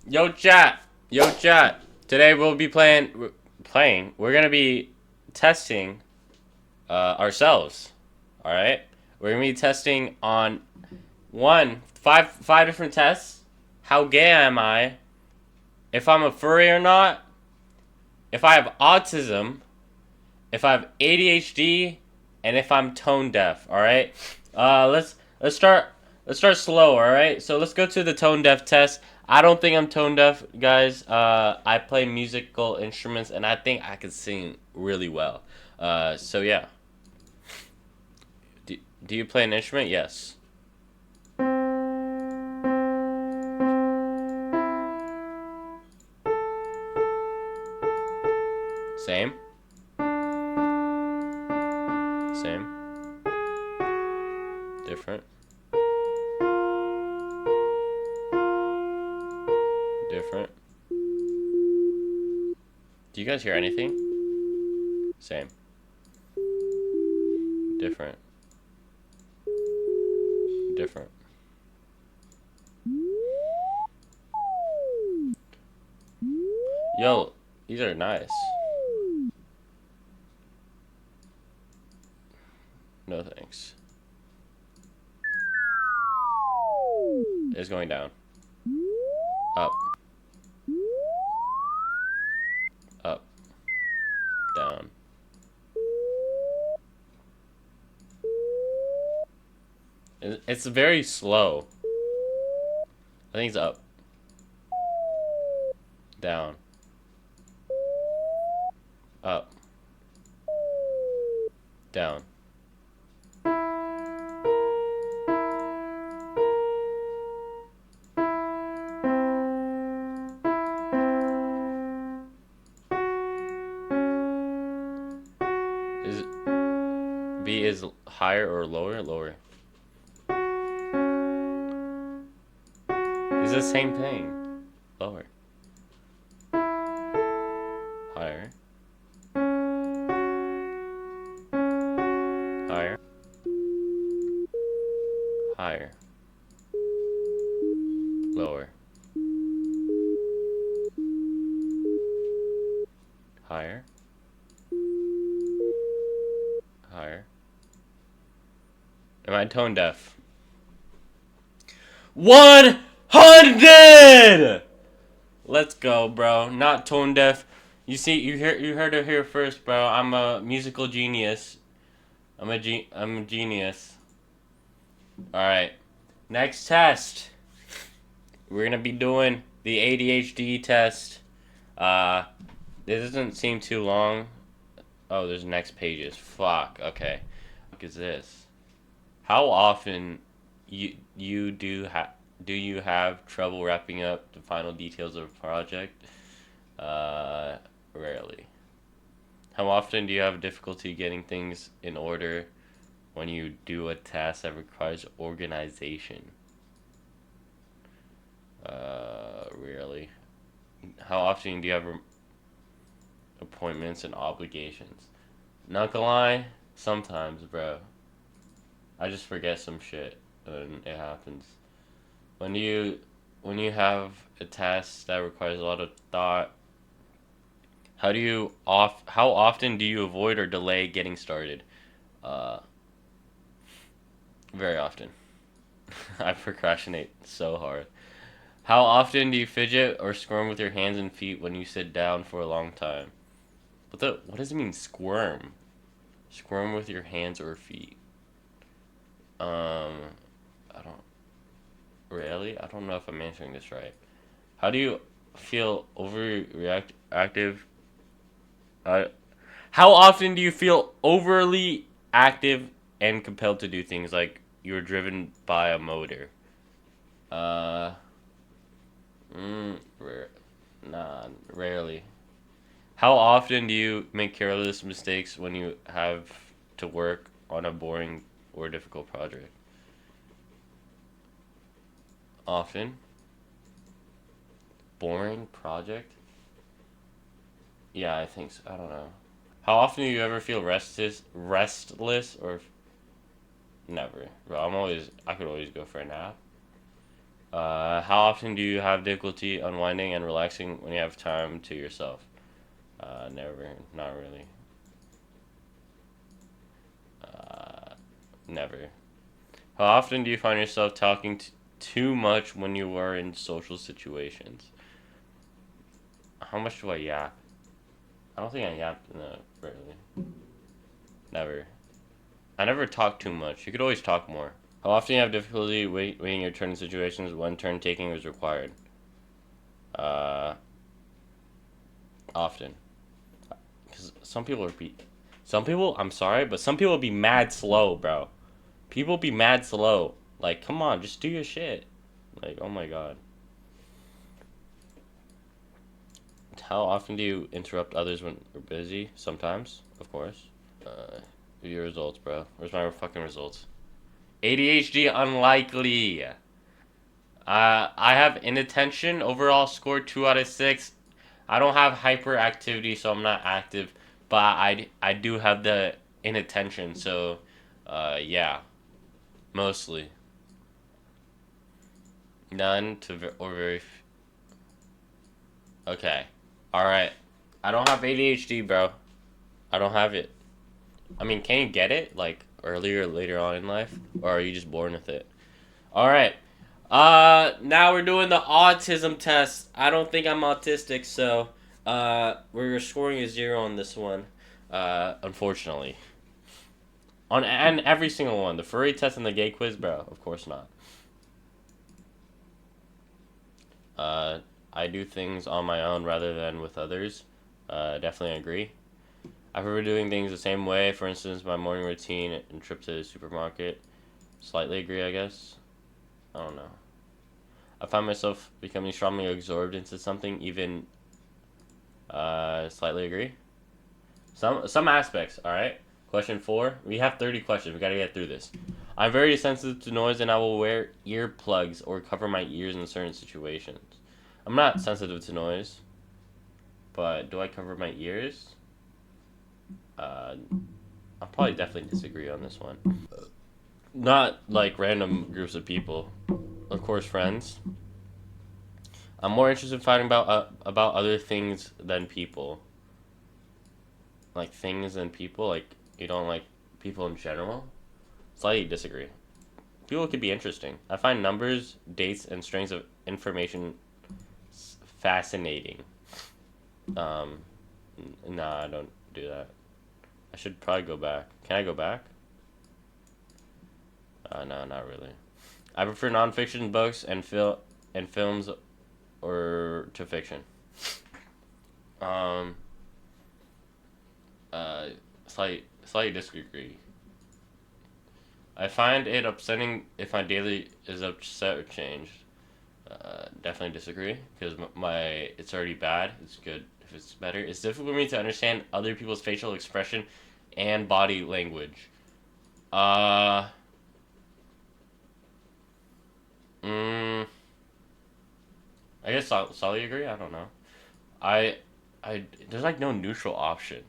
Yo chat, yo chat. Today we'll be playing. We're gonna be testing ourselves. All right. We're gonna be testing on five different tests. How gay am I? If I'm a furry or not? If I have autism? If I have ADHD? And if I'm tone deaf. All right. Let's start. Let's start slow. All right. So let's go to the tone deaf test. I don't think I'm tone deaf, guys. I play musical instruments, and I think I can sing really well. So yeah. Do you play an instrument? Yes. Same. Same. Different. Different. Do you guys hear anything? Same. Different. Different. Yo, these are nice. No thanks. It's going down. Up. Up. Down. It's very slow. I think it's up. Down. Up. Down. Is B is higher or lower? Lower. It's the same thing. Lower. Higher. Higher. Higher. Lower. Higher. Higher. Am I tone deaf? 100! Let's go, bro. Not tone deaf. You see, you heard it here first, bro. I'm a musical genius. I'm a genius. All right. Next test. We're gonna be doing the ADHD test. Uh, this doesn't seem too long. Oh, there's next pages. Fuck. Okay. What is this? How often do you have trouble wrapping up the final details of a project? Rarely. How often do you have difficulty getting things in order when you do a task that requires organization? Rarely. How often do you have appointments and obligations? Not gonna lie, sometimes, bro. I just forget some shit and it happens. When you when you have a task that requires a lot of thought, how often do you avoid or delay getting started? Uh, very often. I procrastinate so hard. How often do you fidget or squirm with your hands and feet when you sit down for a long time? What does it mean squirm? Squirm with your hands or feet? Um, I don't really. I don't know if I'm answering this right. How do you feel overreact active? Uh, how often do you feel overly active and compelled to do things like you're driven by a motor? Uh, rare, nah, rarely. How often do you make careless mistakes when you have to work on a boring or difficult project? Often. Boring project? Yeah, I think so. I don't know. How often do you ever feel restless or never? Bro, I could always go for a nap. How often do you have difficulty unwinding and relaxing when you have time to yourself? Never. Not really. Never. How often do you find yourself talking too much when you are in social situations? How much do I yap? I don't think I yap really. Never. I never talk too much. You could always talk more. How often do you have difficulty waiting your turn in situations when turn taking is required? Uh, Often. Because some people, I'm sorry, but some people be mad slow, bro. People be mad slow. Like, come on, just do your shit. Like, oh my god. How often do you interrupt others when we're busy? Sometimes, of course. Your results, bro. Where's my fucking results? ADHD unlikely. I have inattention. Overall score 2 out of 6. I don't have hyperactivity, so I'm not active. But I do have the inattention. So, yeah, mostly none to or very. Okay, all right. I don't have ADHD, bro. I don't have it. I mean, can you get it like earlier, or later on in life, or are you just born with it? All right. Now we're doing the autism test. I don't think I'm autistic, so we're scoring a 0 on this one. Unfortunately, on and every single one, the furry test and the gay quiz, bro. Of course not. Uh, I do things on my own rather than with others. Definitely agree. I prefer doing things the same way. For instance, my morning routine and trip to the supermarket. Slightly agree, I guess. I don't know. I find myself becoming strongly absorbed into something, even slightly agree. Some aspects, alright? Question 4. We have 30 questions. We gotta get through this. I'm very sensitive to noise and I will wear earplugs or cover my ears in certain situations. I'm not sensitive to noise, but do I cover my ears? I'll probably definitely disagree on this one. Not like random groups of people. Of course, friends. I'm more interested in fighting about other things than people. Like things than people. Like you don't like people in general. Slightly disagree. People could be interesting. I find numbers, dates, and strings of information fascinating. Um, nah, I don't do that. I should probably go back. Can I go back? No, not really. I prefer nonfiction books and films or to fiction. Um, uh, slightly disagree. I find it upsetting if my daily is upset or changed. Definitely disagree because my it's already bad. It's good if it's better. It's difficult for me to understand other people's facial expression and body language. Uh, mm, I guess solidly agree. I don't know. I I there's like no neutral option.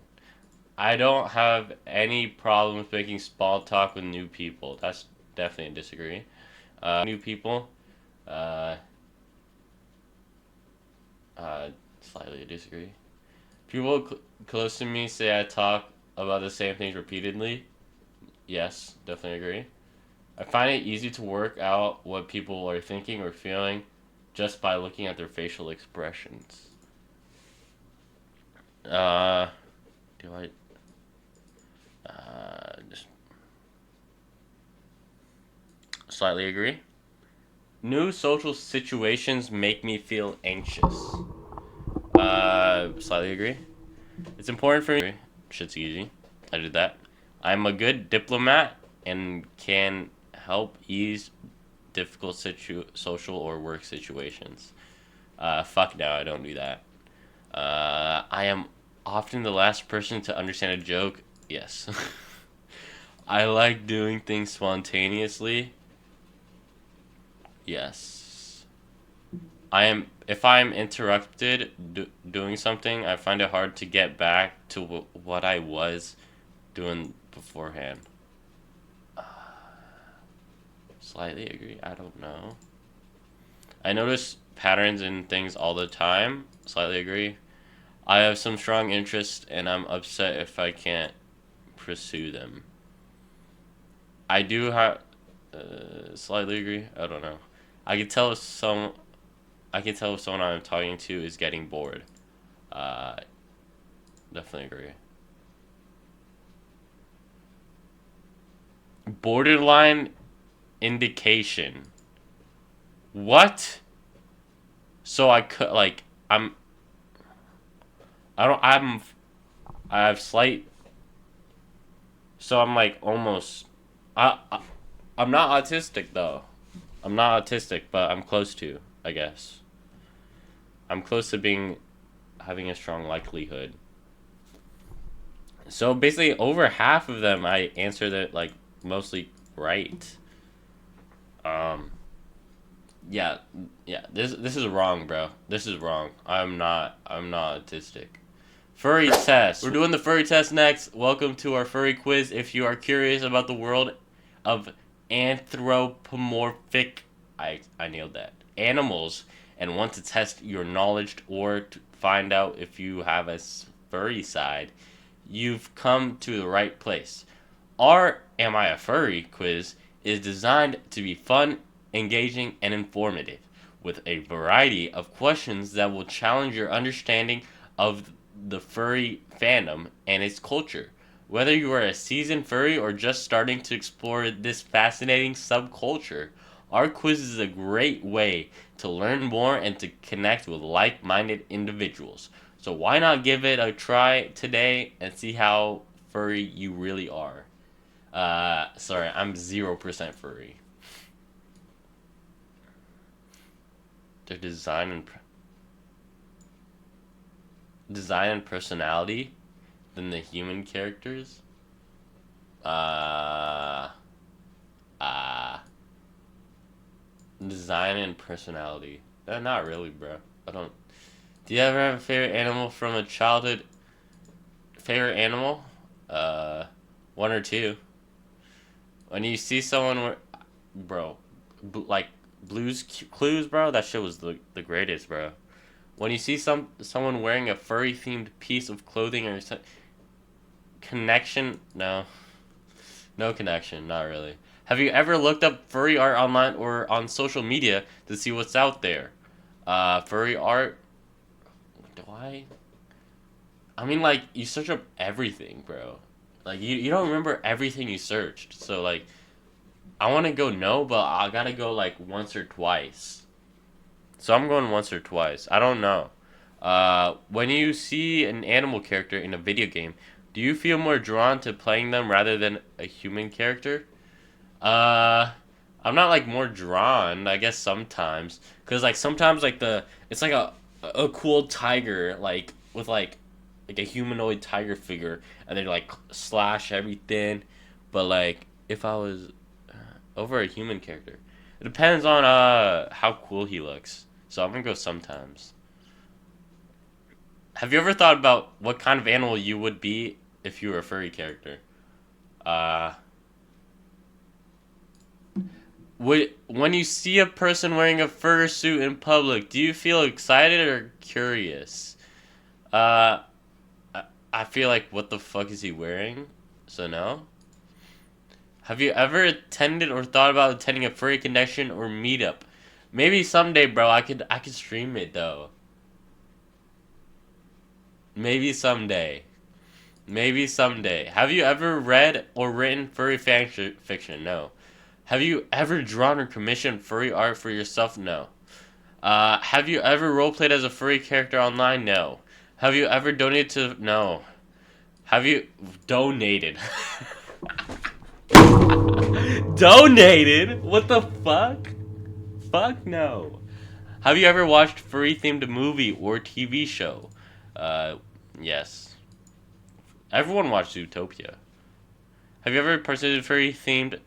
I don't have any problems making small talk with new people. That's definitely a disagree. New people. Uh, uh, Slightly a disagree. People close to me say I talk about the same things repeatedly. Yes, definitely agree. I find it easy to work out what people are thinking or feeling just by looking at their facial expressions. Uh, do I? Just slightly agree. New social situations make me feel anxious. Slightly agree. It's important for me. Shit's easy. I did that. I'm a good diplomat and can help ease difficult social or work situations. Fuck no, I don't do that. I am often the last person to understand a joke. Yes. I like doing things spontaneously. Yes. I am. If I'm interrupted doing something, I find it hard to get back to what I was doing beforehand. Slightly agree. I don't know. I notice patterns in things all the time. Slightly agree. I have some strong interest and I'm upset if I can't pursue them. I do have slightly agree. I don't know. I can tell if some I can tell if someone I'm talking to is getting bored. Uh, definitely agree. Borderline indication. What? So I could like I don't I have slight. So I'm like almost. I'm not autistic though. I'm not autistic, but I'm close to. I guess I'm close to being having a strong likelihood. So basically, over half of them I answered it like mostly right. Um. Yeah. Yeah. This is wrong, bro. This is wrong. I'm not autistic. Furry test. We're doing the furry test next. Welcome to our furry quiz. If you are curious about the world of anthropomorphic, I nailed that, animals and want to test your knowledge or to find out if you have a furry side, you've come to the right place. Our Am I a Furry quiz is designed to be fun, engaging, and informative, with a variety of questions that will challenge your understanding of the furry fandom and its culture. Whether you are a seasoned furry or just starting to explore this fascinating subculture, our quiz is a great way to learn more and to connect with like minded individuals. So, why not give it a try today and see how furry you really are? Sorry, I'm 0% furry. Their design and personality than the human characters. Uh, uh, Design and personality. Not really, bro. I don't. Do you ever have a favorite animal from a childhood? Favorite animal? Uh, One or two. When you see someone, bro, like Blue's Clues, bro, that shit was the greatest, bro. When you see someone wearing a furry themed piece of clothing or connection, no connection, not really. Have you ever looked up furry art online or on social media to see what's out there? Furry art. Do I? I mean, like you search up everything, bro. Like you don't remember everything you searched, so like I want to go no, but I gotta go like once or twice. So I'm going once or twice. I don't know. When you see an animal character in a video game, do you feel more drawn to playing them rather than a human character? Uh, I'm not like more drawn. I guess sometimes, cause like sometimes like it's like a cool tiger like with like a humanoid tiger figure, and they like slash everything. But like if I was over a human character, it depends on how cool he looks. So I'm gonna go sometimes. Have you ever thought about what kind of animal you would be if you were a furry character? Uh, when you see a person wearing a fursuit in public, do you feel excited or curious? Uh, I feel like what the fuck is he wearing? So no. Have you ever attended or thought about attending a furry connection or meetup? Maybe someday, bro. I could stream it though. Maybe someday. Maybe someday. Have you ever read or written furry fiction? No. Have you ever drawn or commissioned furry art for yourself? No. Have you ever roleplayed as a furry character online? No. Have you ever donated to? No. Have you donated? Donated? What the fuck? Fuck no. Have you ever watched furry themed movie or TV show? Uh, yes. Everyone watched Zootopia. Have you ever participated in a furry themed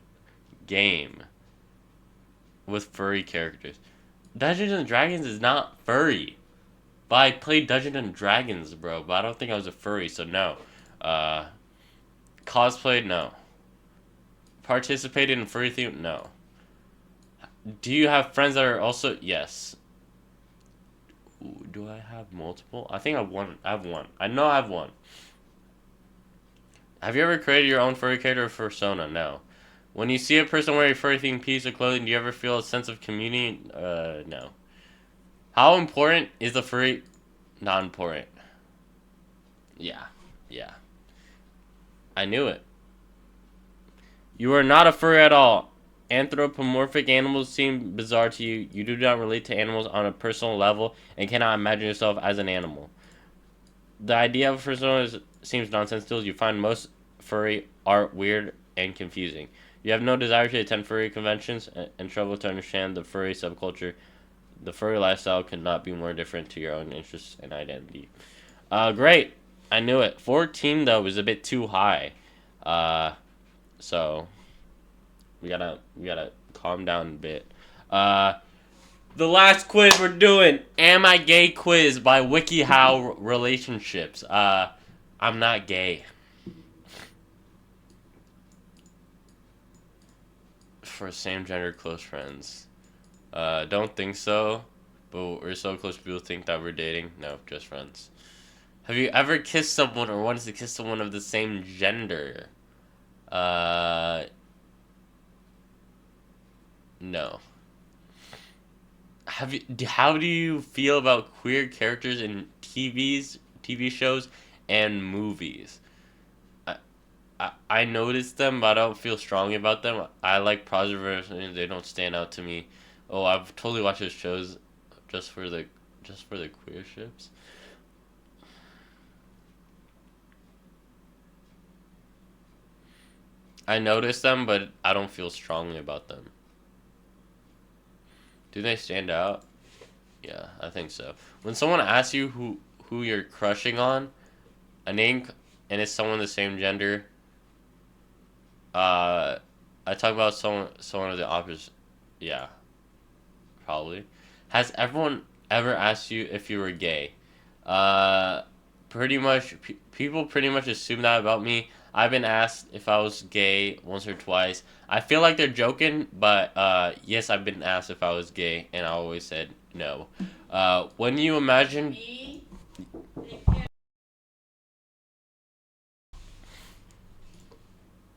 game with furry characters? Dungeons and Dragons is not furry. But I played Dungeons and Dragons, bro. But I don't think I was a furry, so no. Uh, Cosplayed, no. Participated in furry theme, no. Do you have friends that are also yes? Ooh, do I have multiple? I think I have one. I have one. I know I have one. Have you ever created your own furry character or persona? No. When you see a person wearing a furry themed piece of clothing, do you ever feel a sense of community? No. How important is the furry? Not important. Yeah. Yeah. I knew it. You are not a furry at all. Anthropomorphic animals seem bizarre to you. You do not relate to animals on a personal level and cannot imagine yourself as an animal. The idea of a persona seems nonsensical. You find most furry art weird and confusing. You have no desire to attend furry conventions and struggle to understand the furry subculture. The furry lifestyle could not be more different to your own interests and identity. Great. I knew it. 14 though was a bit too high. So we gotta calm down a bit. The last quiz we're doing, Am I Gay quiz by WikiHow Relationships. I'm not gay. For same gender close friends. Don't think so. But we're so close people think that we're dating. No, just friends. Have you ever kissed someone or wanted to kiss someone of the same gender? No. How do you feel about queer characters in TV shows, and movies? I, I notice them, but I don't feel strongly about them. I like positive versions. They don't stand out to me. Oh, I've totally watched those shows just for the queer ships. I notice them, but I don't feel strongly about them. Do they stand out? Yeah, I think so. When someone asks you who you're crushing on, a name, and it's someone the same gender, uh, I talk about someone of the opposite. Yeah, probably. Has everyone ever asked you if you were gay? Uh, Pretty much. People pretty much assume that about me. I've been asked if I was gay once or twice. I feel like they're joking, but yes, I've been asked if I was gay, and I always said no. When you imagine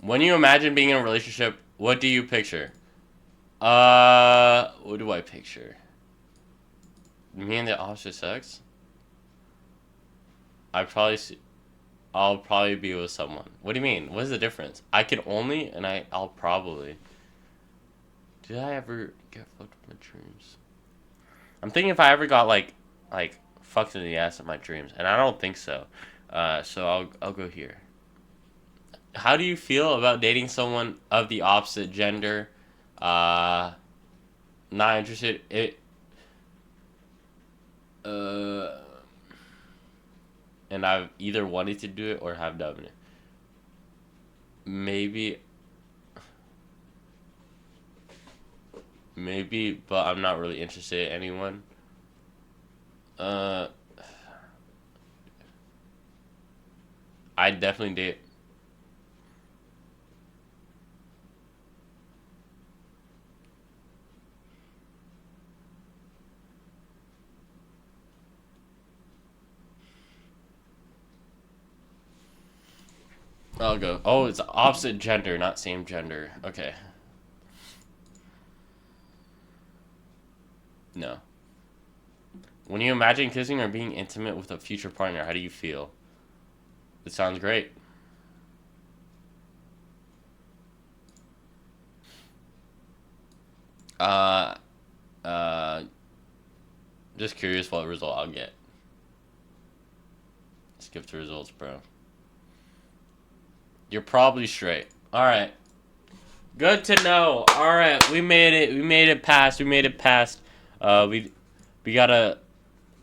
When you imagine being in a relationship, what do you picture? What do I picture? Me and the opposite sex? I probably see, I'll probably be with someone. What do you mean? What is the difference? I could only, and I'll probably. Did I ever get fucked in my dreams? I'm thinking if I ever got like fucked in the ass in my dreams, and I don't think so. So I'll go here. How do you feel about dating someone of the opposite gender? Uh, Not interested. Uh, and I've either wanted to do it or have done it. Maybe, but I'm not really interested in anyone. Uh, I definitely date. I'll go. Oh, it's opposite gender, not same gender. Okay. No. When you imagine kissing or being intimate with a future partner, how do you feel? It sounds great. Uh, uh, just curious what result I'll get. Skip the results, bro. You're probably straight. All right. Good to know. All right, we made it. We made it past. We made it past. We gotta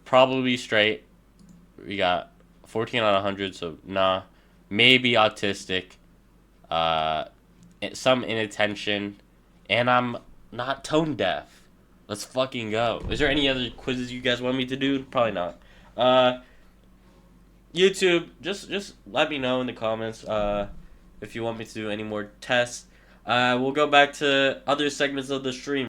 probably straight. We got 14 out of 100. So nah, maybe autistic. Uh, some inattention, and I'm not tone deaf. Let's fucking go. Is there any other quizzes you guys want me to do? Probably not. Uh, YouTube, just let me know in the comments. If you want me to do any more tests. We'll go back to other segments of the stream.